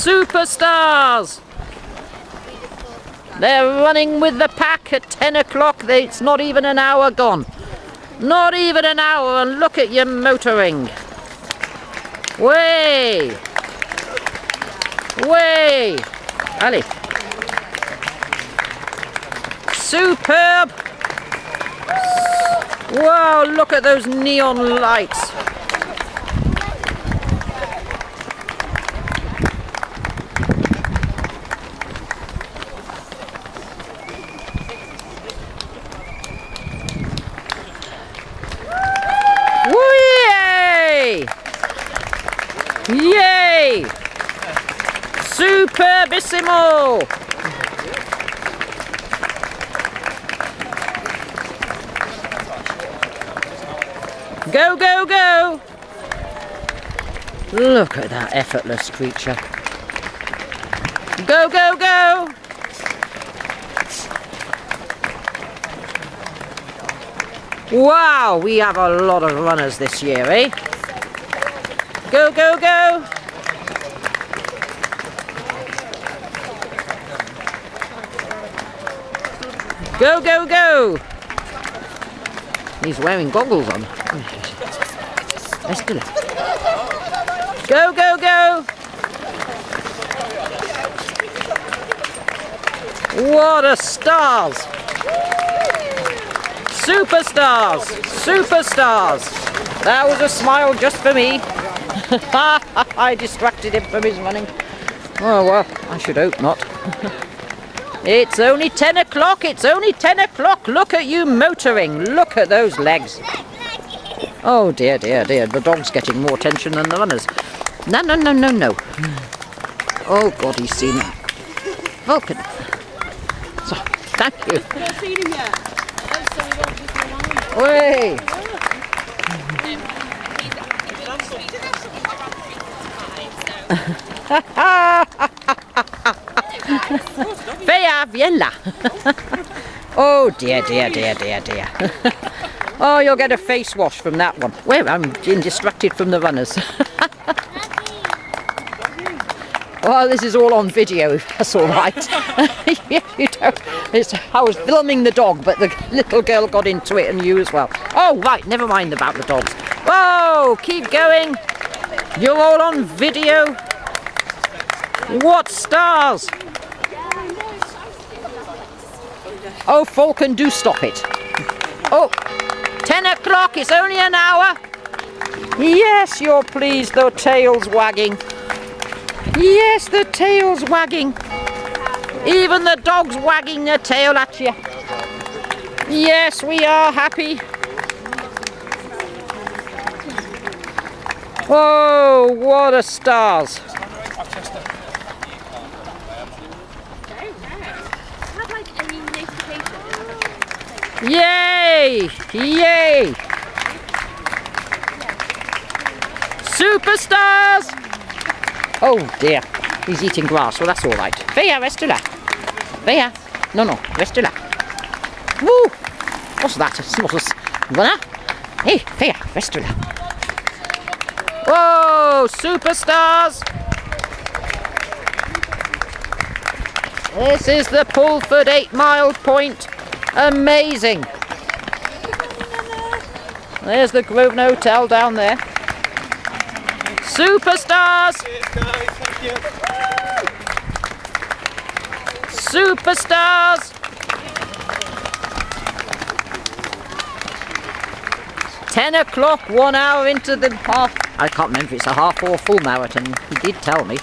Superstars! They're running with the pack at 10 o'clock. It's not even an hour gone. Not even an hour, and look at you motoring. Way! Way! Ali. Superb! Wow, look at those neon lights. Yay! Superbissimo! Go, go, go! Look at that effortless creature. Go, go, go! Wow, we have a lot of runners this year, eh? Go, go, go! Go, go, go! He's wearing goggles on. Let's do it. Go, go, go! What a stars! Superstars! Superstars! That was a smile just for me. I distracted him from his running. Oh well, I should hope not. It's only 10 o'clock, it's only 10 o'clock. Look at you motoring. Look at those legs. Oh dear, dear, dear. The dog's getting more attention than the runners. No, no, no, no, no. Oh God, he's seen him. Vulcan. So, thank you. I've not seen him yet. Way. Vea, viella. Oh dear, dear, dear, dear, dear. Oh, you'll get a face wash from that one. Well, I'm being distracted from the runners. Well, this is all on video, if that's all right. Yeah, you don't. I was filming the dog, but the little girl got into it, and you as well. Oh, right, never mind about the dogs. Whoa, keep going. You're all on video. What stars! Oh, Falcon, do stop it. Oh, 10 o'clock, it's only an hour. Yes, you're pleased, the tail's wagging. Yes, the tail's wagging. Even the dog's wagging their tail at you. Yes, we are happy. Whoa, what a stars. Yay! Yay! Superstars! Oh dear, he's eating grass. Well, that's all right. Vea, reste là. Vea. No, no, reste là. Woo! What's that? It's not a runner. Hey, Vea, reste là. Whoa! Superstars! This is the Pulford 8-mile point. Amazing. There's the Grosvenor Hotel down there. Superstars! Superstars! 10 o'clock, 1 hour into the half. I can't remember if it's a half or full marathon. He did tell me.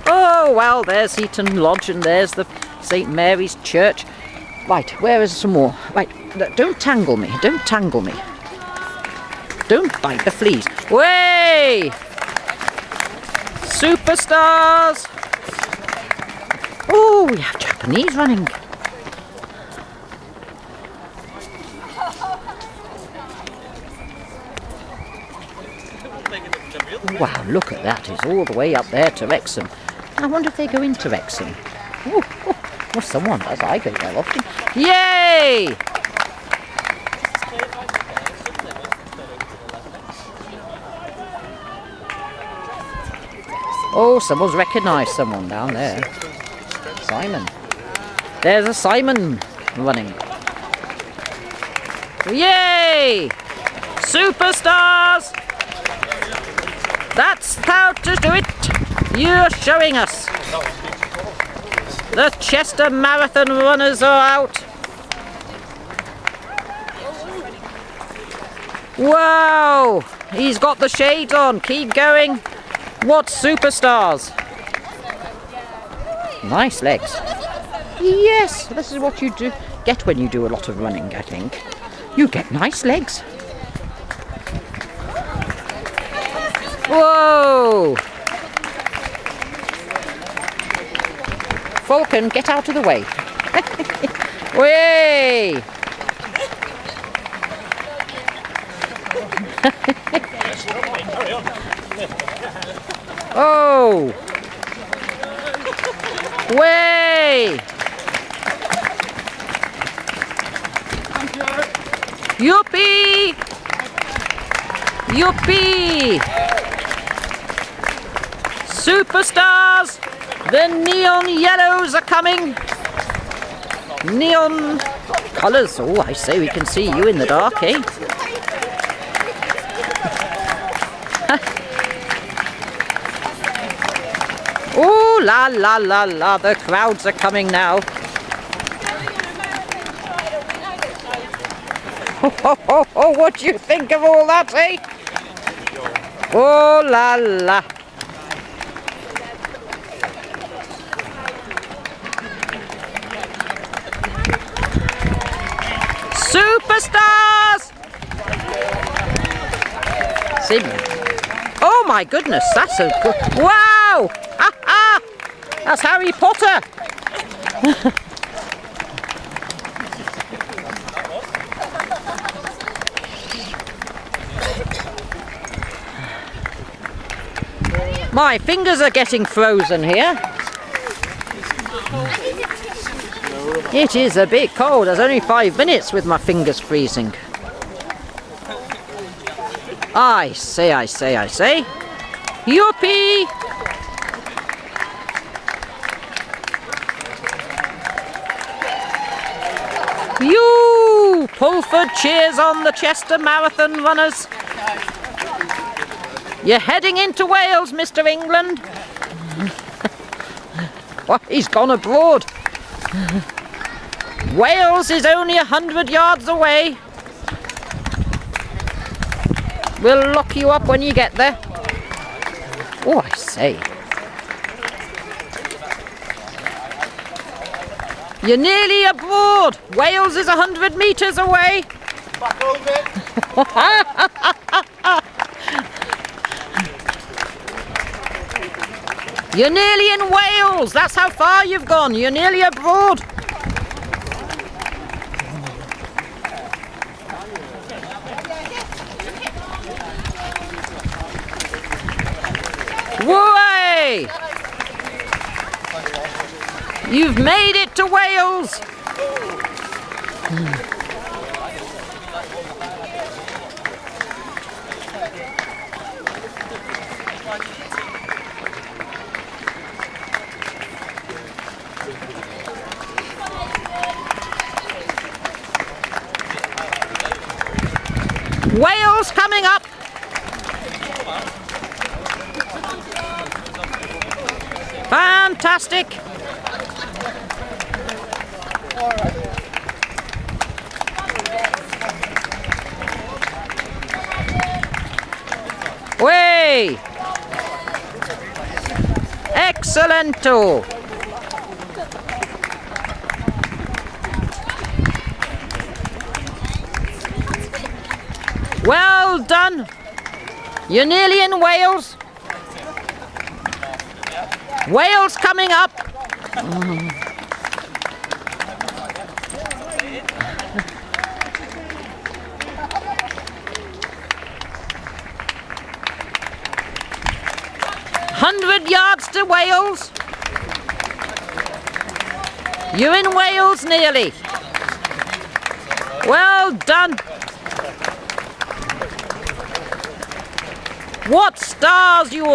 Oh, well, there's Heaton Lodge and there's the St. Mary's Church. Right, where is some more? Right, don't tangle me. Don't tangle me. Don't bite the fleas. Way! Superstars! Oh, we have Japanese running. Wow, look at that. It's all the way up there to Wrexham. I wonder if they go into Wrexham. Oh, oh, well, someone does. I go there often. Yay! Oh, someone's recognised someone down there. Simon. There's a Simon running. Yay! Superstars! That's how to do it. You're showing us. The Chester Marathon runners are out. Wow! He's got the shades on. Keep going. What superstars! Nice legs. Yes, this is what you do get when you do a lot of running, I think. You get nice legs. Whoa! Falcon, get out of the way. Way! Oh! Way! Youpee! Youpee! Superstars! The neon yellows are coming! Neon colours. Oh, I say, we can see you in the dark, eh? Oh, la la la la, the crowds are coming now. Oh, what do you think of all that, eh? Oh, la la. Superstars! See? Oh my goodness, that's a good... Wow! Ha ha! That's Harry Potter! My fingers are getting frozen here. It is a bit cold. There's only 5 minutes with my fingers freezing. I say. Youpee! You! Pulford cheers on the Chester Marathon runners. You're heading into Wales, Mr. England. Well, he's gone abroad. Wales is only 100 yards away. We'll lock you up when you get there. Oh, I say. You're nearly abroad. Wales is 100 metres away. Back over. You're nearly in Wales. That's how far you've gone. You're nearly abroad. Way! You've made it to Wales. Wales coming up. Fantastic. Way. Excellento. Well done. You're nearly in Wales. Wales coming up. Mm. 100 yards to Wales. You're in Wales nearly. Well done. What stars you all.